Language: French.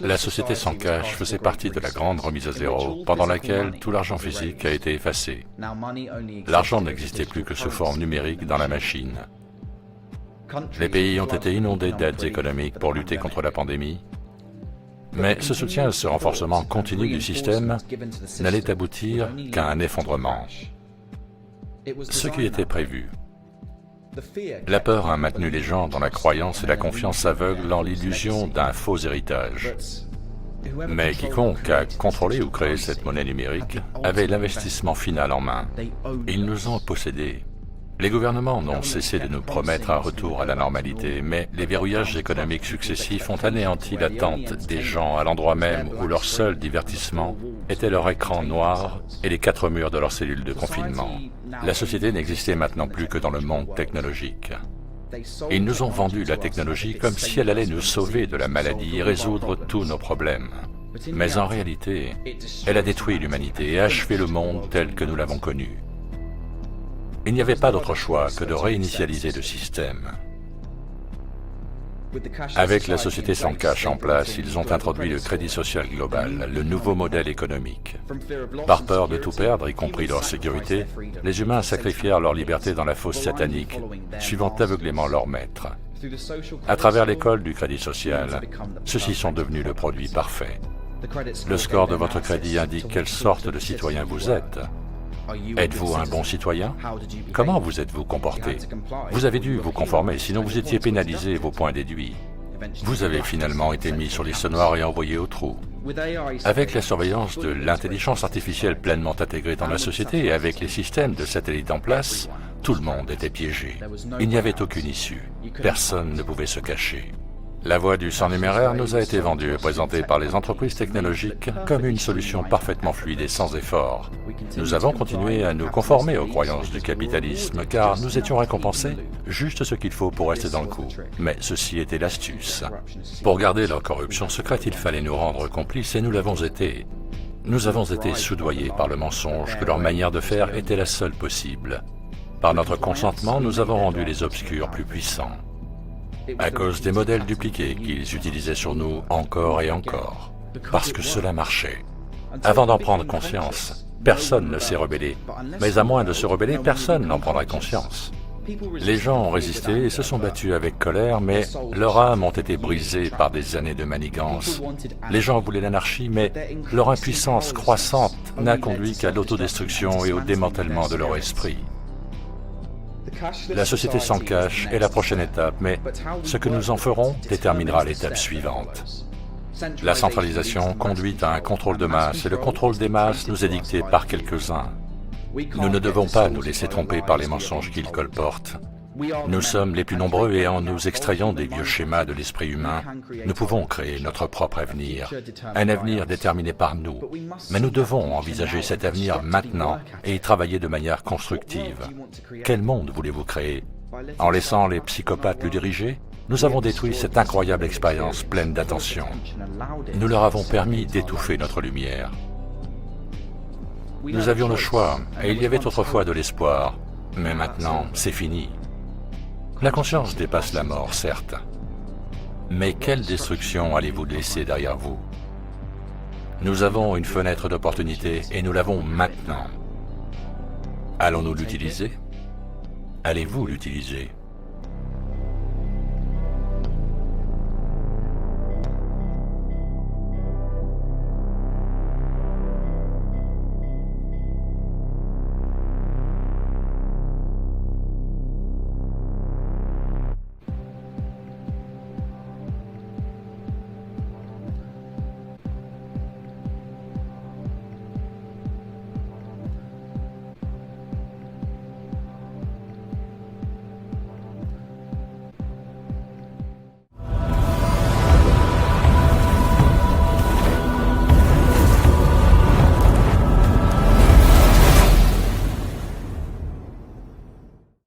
La société sans cash faisait partie de la grande remise à zéro, pendant laquelle tout l'argent physique a été effacé. L'argent n'existait plus que sous forme numérique dans la machine. Les pays ont été inondés d'aides économiques pour lutter contre la pandémie, mais ce soutien et ce renforcement continu du système n'allait aboutir qu'à un effondrement. Ce qui était prévu. La peur a maintenu les gens dans la croyance et la confiance aveugle dans l'illusion d'un faux héritage. Mais quiconque a contrôlé ou créé cette monnaie numérique avait l'investissement final en main. Ils nous ont possédés. Les gouvernements n'ont cessé de nous promettre un retour à la normalité, mais les verrouillages économiques successifs ont anéanti l'attente des gens à l'endroit même où leur seul divertissement était leur écran noir et les 4 murs de leur cellule de confinement. La société n'existait maintenant plus que dans le monde technologique. Ils nous ont vendu la technologie comme si elle allait nous sauver de la maladie et résoudre tous nos problèmes. Mais en réalité, elle a détruit l'humanité et achevé le monde tel que nous l'avons connu. Il n'y avait pas d'autre choix que de réinitialiser le système. Avec la société sans cash en place, ils ont introduit le crédit social global, le nouveau modèle économique. Par peur de tout perdre, y compris leur sécurité, les humains sacrifièrent leur liberté dans la fosse satanique, suivant aveuglément leur maître. À travers l'école du crédit social, ceux-ci sont devenus le produit parfait. Le score de votre crédit indique quelle sorte de citoyen vous êtes. Êtes-vous un bon citoyen? Comment vous êtes-vous comporté? Vous avez dû vous conformer, sinon vous étiez pénalisé et vos points déduits. Vous avez finalement été mis sur liste noire et envoyé au trou. Avec la surveillance de l'intelligence artificielle pleinement intégrée dans la société et avec les systèmes de satellites en place, tout le monde était piégé. Il n'y avait aucune issue. Personne ne pouvait se cacher. La voie du surnuméraire nous a été vendue et présentée par les entreprises technologiques comme une solution parfaitement fluide et sans effort. Nous avons continué à nous conformer aux croyances du capitalisme car nous étions récompensés juste ce qu'il faut pour rester dans le coup. Mais ceci était l'astuce. Pour garder leur corruption secrète, il fallait nous rendre complices et nous l'avons été. Nous avons été soudoyés par le mensonge que leur manière de faire était la seule possible. Par notre consentement, nous avons rendu les obscurs plus puissants. À cause des modèles dupliqués qu'ils utilisaient sur nous encore et encore. Parce que cela marchait. Avant d'en prendre conscience, personne ne s'est rebellé. Mais à moins de se rebeller, personne n'en prendrait conscience. Les gens ont résisté et se sont battus avec colère, mais leurs âmes ont été brisées par des années de manigance. Les gens voulaient l'anarchie, mais leur impuissance croissante n'a conduit qu'à l'autodestruction et au démantèlement de leur esprit. La société sans cash est la prochaine étape, mais ce que nous en ferons déterminera l'étape suivante. La centralisation conduit à un contrôle de masse, et le contrôle des masses nous est dicté par quelques-uns. Nous ne devons pas nous laisser tromper par les mensonges qu'ils colportent. Nous sommes les plus nombreux et en nous extrayant des vieux schémas de l'esprit humain, nous pouvons créer notre propre avenir. Un avenir déterminé par nous. Mais nous devons envisager cet avenir maintenant et y travailler de manière constructive. Quel monde voulez-vous créer? En laissant les psychopathes le diriger? Nous avons détruit cette incroyable expérience pleine d'attention. Nous leur avons permis d'étouffer notre lumière. Nous avions le choix et il y avait autrefois de l'espoir. Mais maintenant, c'est fini. La conscience dépasse la mort, certes. Mais quelle destruction allez-vous laisser derrière vous? Nous avons une fenêtre d'opportunité et nous l'avons maintenant. Allons-nous l'utiliser? Allez-vous l'utiliser?